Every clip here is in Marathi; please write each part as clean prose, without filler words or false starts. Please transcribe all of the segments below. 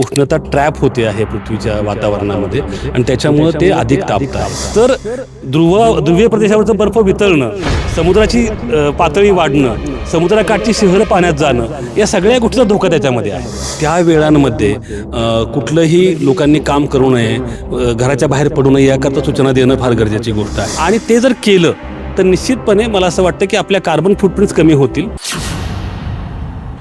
उष्णता ट्रॅप होते आहे पृथ्वीच्या वातावरणामध्ये आणि त्याच्यामुळे ते अधिक तापत आहे. तर ध्रुवीय प्रदेशावरचं बर्फ वितळणं, समुद्राची पातळी वाढणं, समुद्राकाठची शहरं पाण्यात जाणं, या सगळ्या गोष्टीचा धोका त्याच्यामध्ये आहे. त्या वेळांमध्ये कुठलंही लोकांनी काम करू नये, घराच्या बाहेर पडू नये याकरता सूचना देणं फार गरजेची गोष्ट आहे. आणि ते जर केलं तर निश्चितपणे मला असं वाटतं की आपल्या कार्बन फुटप्रिंट्स कमी होतील.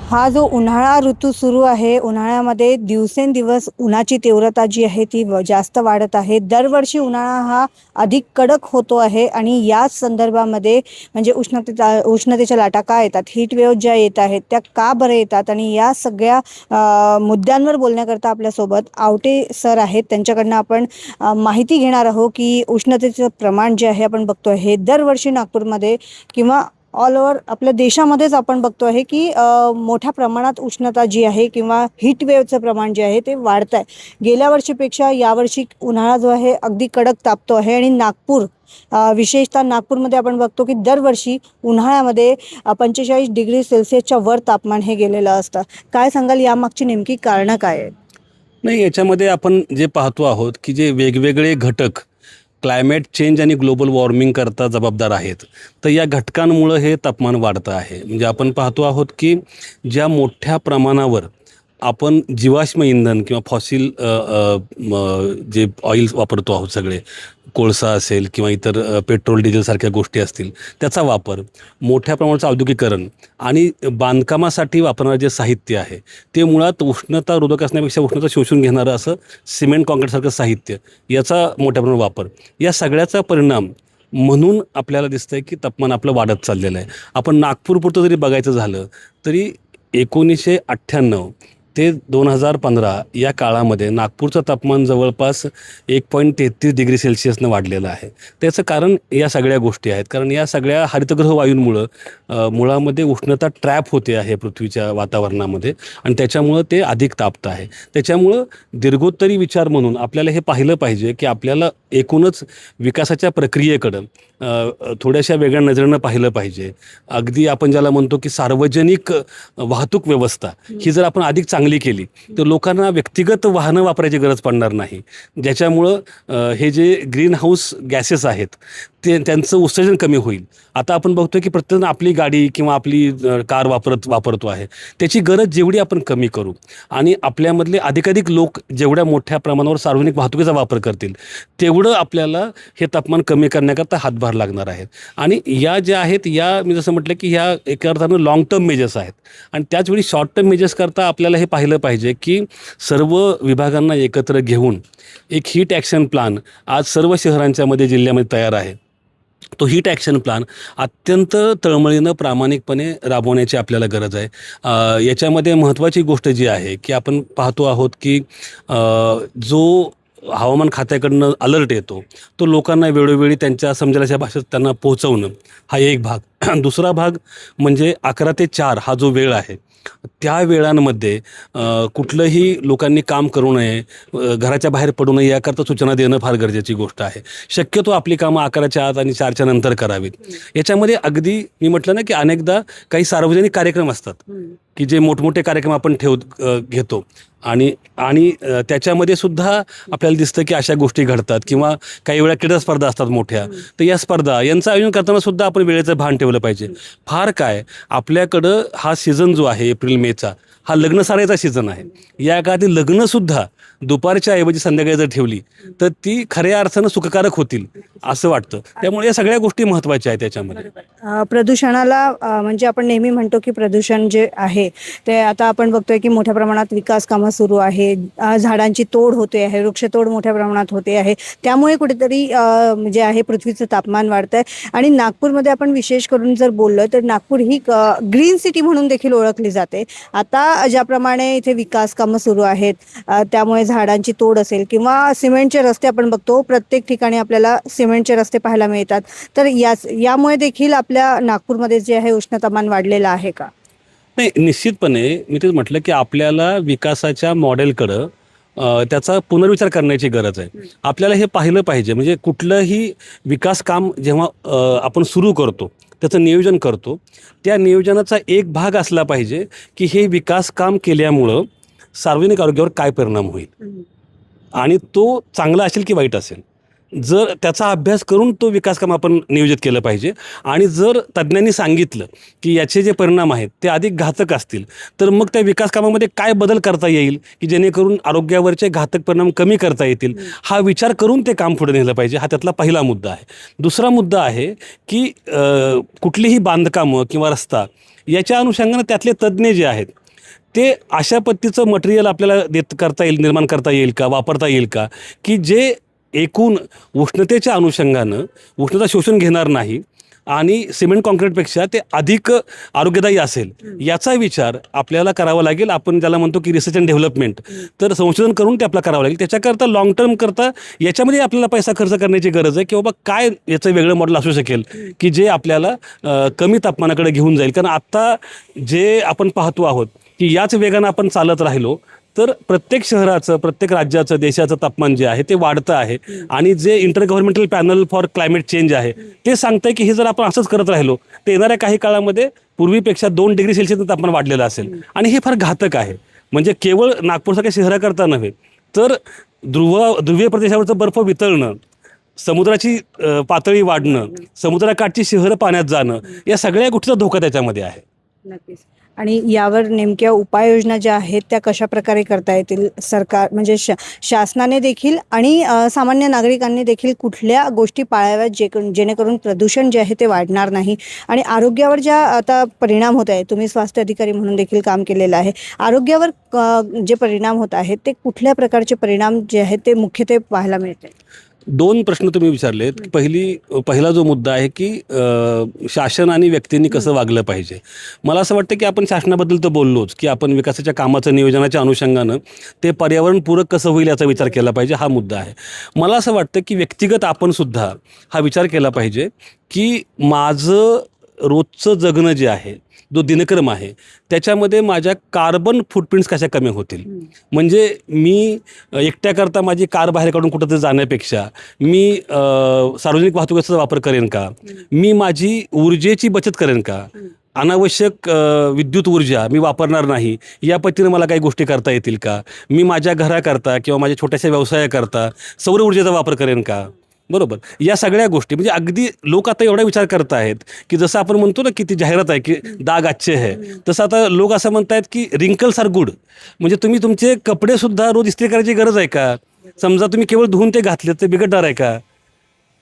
हा जो उन्हाळा ऋतू सुरू आहे, उन्हाळ्यामध्ये दिवसेंदिवस उन्हाची तीव्रता जी आहे ती जास्त वाढत आहे. दरवर्षी उन्हाळा हा अधिक कडक होतो आहे आणि याच संदर्भामध्ये म्हणजे उष्णतेच्या लाटा का येतात, हीट वेव्ह ज्या येत आहेत त्या का बरं येतात आणि या सगळ्या मुद्द्यांवर बोलण्याकरता आपल्यासोबत आवटे सर आहेत. त्यांच्याकडनं आपण माहिती घेणार आहोत की उष्णतेचं प्रमाण जे आहे आपण बघतो आहे दरवर्षी नागपूरमध्ये किंवा ऑल ओव्हर आपल्या देशामध्येच आपण बघतो आहे की मोठ्या प्रमाणात उष्णता जी आहे किंवा हीट वेव्हचं प्रमाण जे आहे ते वाढत आहे. गेल्या वर्षीपेक्षा यावर्षी उन्हाळा जो आहे अगदी कडक तापतो आहे आणि नागपूर विशेषतः नागपूरमध्ये आपण बघतो की दरवर्षी उन्हाळ्यामध्ये 45 डिग्री सेल्सिअसच्या वर तापमान हे गेलेलं असतं. काय सांगाल यामागची नेमकी कारणं काय आहेत? नाही, याच्यामध्ये आपण जे पाहतो आहोत की जे वेगवेगळे घटक क्लायमेट चेंज आणि ग्लोबल वॉर्मिंग करता जबाबदार आहेत, तर या घटकांमुळं हे तापमान वाढतं आहे. म्हणजे आपण पाहतो आहोत की ज्या मोठ्या प्रमाणावर आपण जीवाश्म इंधन किंवा फॉसिल जे ऑइल वापरतो आहोत, सगळे कोळसा असेल किंवा इतर पेट्रोल डिझेलसारख्या गोष्टी असतील, त्याचा वापर, मोठ्या प्रमाणाचं औद्योगिकरण आणि बांधकामासाठी वापरणारं जे साहित्य आहे ते मुळात उष्णता रोधक असण्यापेक्षा उष्णता शोषून घेणारं असं सिमेंट कॉन्क्रीटसारखं साहित्य, याचा मोठ्या प्रमाणात वापर, या सगळ्याचा परिणाम म्हणून आपल्याला दिसतं आहे की तापमान आपलं वाढत चाललेलं आहे. आपण नागपूरपुरतं जरी बघायचं झालं तरी 1998 ते 2015 या काळामध्ये नागपूरचं तापमान जवळपास 1.33 डिग्री सेल्सिअसनं वाढलेलं आहे. त्याचं कारण या सगळ्या गोष्टी आहेत. कारण या सगळ्या हरितगृह वायूंमुळं मुळामध्ये उष्णता ट्रॅप होते आहे पृथ्वीच्या वातावरणामध्ये आणि त्याच्यामुळं ते अधिक तापतं आहे. त्याच्यामुळं दीर्घोत्तरी विचार म्हणून आपल्याला हे पाहिलं पाहिजे की आपल्याला एकूणच विकासाच्या प्रक्रियेकडं थोड्याशा वेगळ्या नजरेनं पाहिलं पाहिजे. अगदी आपण ज्याला म्हणतो की सार्वजनिक वाहतूक व्यवस्था ही जर आपण अधिक चांगली केली तर लोकांना व्यक्तिगत वाहनं वापरायची गरज पडणार नाही, ज्याच्यामुळं हे जे ग्रीन हाऊस गॅसेस आहेत त्यांचं उत्सर्जन कमी होईल. आता आपण बघतो की प्रत्येकजण आपली गाडी किंवा आपली कार वापरतो आहे. त्याची गरज जेवढी आपण कमी करू आणि आपल्यामधले अधिकाधिक लोक जेवढ्या मोठ्या प्रमाणावर सार्वजनिक वाहतुकीचा वापर करतील तेवढं आपल्याला हे तापमान कमी करण्याकरता हातभार लागणार आहेत. आणि या ज्या आहेत या मी जसं म्हटलं की ह्या एका अर्थानं लाँग टर्म मेजर्स आहेत आणि त्याचवेळी शॉर्ट टर्म मेजर्स करता आपल्याला हे पाहिलं पाहिजे की सर्व विभागांना एकत्र घेऊन एक हीट ॲक्शन प्लॅन आज सर्व शहरांच्यामध्ये जिल्ह्यामध्ये तयार आहे. तो हीट ॲक्शन प्लॅन अत्यंत तळमळीनं प्रामाणिकपणे राबवण्याची आपल्याला गरज आहे. याच्यामध्ये महत्त्वाची गोष्ट जी आहे की आपण पाहतो आहोत की जो हवामान खात्याकडनं अलर्ट येतो तो लोकांना वेळोवेळी त्यांच्या समजेलाच्या भाषेत त्यांना पोहोचवणं हा एक भाग. दुसरा भाग म्हणजे 11 ते 4 हा जो वेळ आहे त्या वेळांमध्ये कुठलंही लोकांनी काम करू नये, घराच्या बाहेर पडू नये याकरता सूचना देणं फार गरजेची गोष्ट आहे. शक्यतो आपली कामं 11च्या आत आणि 4च्या नंतर करावीत. याच्यामध्ये अगदी मी म्हटलं ना की अनेकदा काही सार्वजनिक कार्यक्रम असतात की जे मोठमोठे कार्यक्रम आपण घेतो आणि त्याच्यामध्ये सुद्धा आपल्याला दिसतं की अशा गोष्टी घडतात किंवा काही वेळा क्रीडा स्पर्धा असतात मोठ्या, तर या स्पर्धा यांचं आयोजन करताना सुद्धा आपण वेळेचं भान ठेवलं पाहिजे. फार काय आपल्याकडं हा सीझन जो आहे एप्रिल मेचा हा लग्न सारायचा सीझन आहे. या काळात लग्नसुद्धा दुपारच्या ऐवजी संध्याकाळी जर ठेवली तर ती खऱ्या अर्थानं सुखकारक होतील असं वाटतं. त्यामुळे या सगळ्या गोष्टी महत्त्वाच्या आहेत त्याच्यामध्ये. प्रदूषणाला म्हणजे आपण नेहमी म्हणतो की प्रदूषण जे आहे ते आता आपण बघतोय की मोठ्या प्रमाणात विकास कामं सुरू आहे, झाडांची तोड होते आहे, वृक्षतोड मोठ्या प्रमाणात होते आहे, त्यामुळे कुठेतरी जे आहे पृथ्वीचं तापमान वाढतं आहे. आणि नागपूरमध्ये आपण विशेष करून जर बोललो तर नागपूर ही ग्रीन सिटी म्हणून देखील ओळखली जाते. आता ज्याप्रमाणे इथे विकास कामं सुरू आहेत त्यामुळे झाडांची तोड असेल किंवा सिमेंटचे रस्ते आपण बघतो, प्रत्येक ठिकाणी आपल्याला सिमेंटचे रस्ते पाहायला मिळतात. तर यामुळे देखील आपल्या नागपूरमध्ये जे आहे उष्णतामान वाढलेलं आहे का? नाही, निश्चितपणे मी तेच म्हटलं की आपल्याला विकासाच्या मॉडेलकडं त्याचा पुनर्विचार करण्याची गरज आहे. आपल्याला हे पाहिलं पाहिजे म्हणजे कुठलंही विकास काम जेव्हा आपण सुरू करतो त्याचं नियोजन करतो त्या नियोजनाचा एक भाग असला पाहिजे की हे विकास काम केल्यामुळं सार्वजनिक आरोग्यावर काय परिणाम होईल आणि तो चांगला असेल की वाईट असेल. जर त्याचा अभ्यास करून तो विकास काम आपण नियोजित केलं पाहिजे. आणि जर तज्ज्ञांनी सांगितलं की याचे जे परिणाम आहेत ते अधिक घातक असतील तर मग त्या विकास कामामध्ये काय बदल करता येईल की जेणेकरून आरोग्यावरचे घातक परिणाम कमी करता येतील, हा विचार करून ते काम पुढे नेलं पाहिजे. हा त्यातला पहिला मुद्दा आहे. दुसरा मुद्दा आहे की कुठलीही बांधकामं किंवा रस्ता याच्या अनुषंगानं त्यातले तज्ज्ञ जे आहेत ते अशा पद्धतीचं मटेरियल आपल्याला करता येईल, निर्माण करता येईल का, वापरता येईल का की जे एकूण उष्णतेच्या अनुषंगानं उष्णता शोषून घेणार नाही आणि सिमेंट कॉन्क्रीटपेक्षा ते अधिक आरोग्यदायी असेल, याचा विचार आपल्याला करावा लागेल. आपण ज्याला म्हणतो की रिसर्च अँड डेव्हलपमेंट, तर संशोधन करून ते आपल्याला करावं लागेल. त्याच्याकरता लाँग टर्म करता याच्यामध्ये आपल्याला पैसा खर्च करण्याची गरज आहे की बाबा काय याचं वेगळं मॉडेल असू शकेल की जे आपल्याला कमी तापमानाकडे घेऊन जाईल. कारण आत्ता जे आपण पाहतो आहोत की याच वेगानं आपण चालत राहिलो तर प्रत्येक शहराचं, प्रत्येक राज्याचं, देशाचं तापमान जे आहे ते वाढतं आहे. आणि जे inter governmental panel for climate change आहे ते सांगतंय की हे जर आपण असंच करत राहिलो तर येणाऱ्या काही काळामध्ये पूर्वीपेक्षा 2 डिग्री सेल्सिअस तापमान वाढलेलं असेल. आणि हे फार घातक आहे. म्हणजे केवळ नागपूरसारख्या शहराकरता नव्हे तर ध्रुवीय प्रदेशावरचं बर्फ वितळणं, समुद्राची पातळी वाढणं, समुद्राकाठची शहरं पाण्यात जाणं, या सगळ्या गोष्टीचा धोका त्याच्यामध्ये आहे. नक्कीच. आणि यावर नेमक्या उपाययोजना ज्या आहेत त्या कशा प्रकारे करता येतील, सरकार म्हणजे शासनाने देखील आणि सामान्य नागरिकांनी देखील कुठल्या गोष्टी पाळाव्यात जेणेकरून प्रदूषण जे आहे ते वाढणार नाही आणि आरोग्यावर ज्या आता परिणाम होत आहे, तुम्ही स्वास्थ्य अधिकारी म्हणून देखील काम केलेलं आहे, आरोग्यावर जे परिणाम होत आहेत ते कुठल्या प्रकारचे परिणाम जे आहेत ते मुख्यत्वे पाहायला मिळते? 2 प्रश्न तुम्ही विचारलेत. पहिला जो मुद्दा आहे की शासन आणि व्यक्तींनी कसं वागलं पाहिजे. मला असं वाटतं की आपण शासनाबद्दल तर बोललोच की आपण विकासाच्या कामाचं नियोजनाच्या अनुषंगानं ते पर्यावरणपूरक कसं होईल याचा विचार केला पाहिजे, हा मुद्दा आहे. मला असं वाटतं की व्यक्तिगत आपण सुद्धा हा विचार केला पाहिजे की माझं रोजचं जगणं जे आहे, जो दिनक्रम आहे त्याच्यामध्ये माझ्या कार्बन फुटप्रिंट्स कशा कमी होतील. म्हणजे मी एकट्याकरता माझी कार बाहेर काढून कुठंतरी जाण्यापेक्षा मी सार्वजनिक वाहतुकीचा वापर करेन का, मी माझी ऊर्जेची बचत करेन का, अनावश्यक विद्युत ऊर्जा मी वापरणार नाही, या पद्धतीनं मला काही गोष्टी करता येतील का, मी माझ्या घराकरता किंवा माझ्या छोट्याशा व्यवसायाकरता सौर ऊर्जेचा वापर करेन का. बरोबर, या सगळ्या गोष्टी म्हणजे अगदी लोक आता एवढा विचार करत आहेत की जसं आपण म्हणतो ना की ती जाहिरात आहे की दाग अच्छे है, तसं आता लोक असं म्हणतायत की रिंकल्स आर गुड. म्हणजे तुम्ही तुमचे कपडे सुद्धा रोज इस्त्री करायची गरज आहे का. समजा तुम्ही केवळ धुवून ते घातले तर बिघडणार आहे का.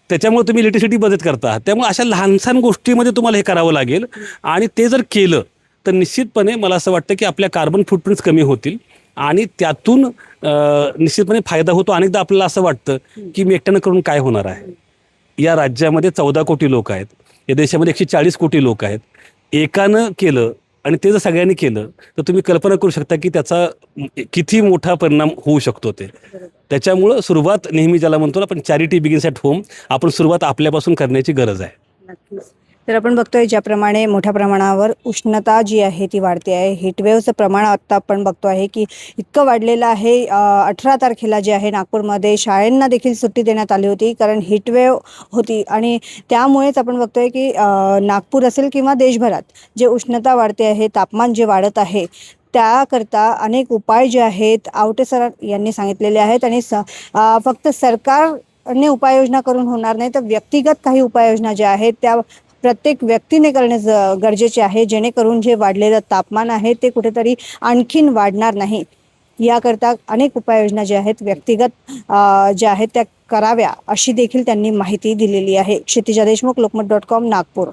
त्याच्यामुळे तुम्ही इलेक्ट्रिसिटी बचत करता. त्यामुळे अशा लहानसहान गोष्टीमध्ये तुम्हाला हे करावं लागेल आणि ते जर केलं तर निश्चितपणे मला असं वाटतं की आपल्या कार्बन फुटप्रिंट्स कमी होतील आणि त्यातून निश्चितपणे फायदा होतो. अनेकदा आपल्याला असं वाटतं की मी एकट्यानं करून काय होणार आहे. या राज्यामध्ये 14 कोटी लोक आहेत, या देशामध्ये 140 कोटी लोक आहेत. एकानं केलं आणि ते जर सगळ्यांनी केलं तर तुम्ही कल्पना करू शकता की त्याचा किती मोठा परिणाम होऊ शकतो ते. त्याच्यामुळं सुरुवात नेहमी ज्याला म्हणतो ना आपण चॅरिटी बिगिन्स ॲट होम, आपण सुरुवात आपल्यापासून करण्याची गरज आहे. नक्कीच. तर आपण बघतोय ज्याप्रमाणे मोठ्या प्रमाणावर उष्णता जी आहे ती वाढते आहे, हीटवेव्हचं प्रमाण आत्ता आपण बघतो आहे की इतकं वाढलेलं आहे. 18 तारखेला जे आहे नागपूरमध्ये शाळांना देखील सुट्टी देण्यात आली होती कारण हीटवेव्ह होती आणि त्यामुळेच आपण बघतोय की नागपूर असेल किंवा देशभरात जे उष्णता वाढते आहे, तापमान जे वाढत आहे त्याकरता अनेक उपाय जे आहेत आवटे सर यांनी सांगितलेले आहेत आणि फक्त सरकारने उपाययोजना करून होणार नाही तर व्यक्तिगत काही उपाययोजना ज्या आहेत त्या प्रत्येक व्यक्तीने करणे गरजेचे आहे जेणेकरून जे वाढलेलं तापमान आहे ते कुठेतरी आणखीन वाढणार नाही. याकरता अनेक उपाययोजना ज्या आहेत व्यक्तिगत ज्या आहेत त्या कराव्या अशी देखील त्यांनी माहिती दिलेली आहे. क्षितिजा देशमुख, लोकमत.com, नागपूर.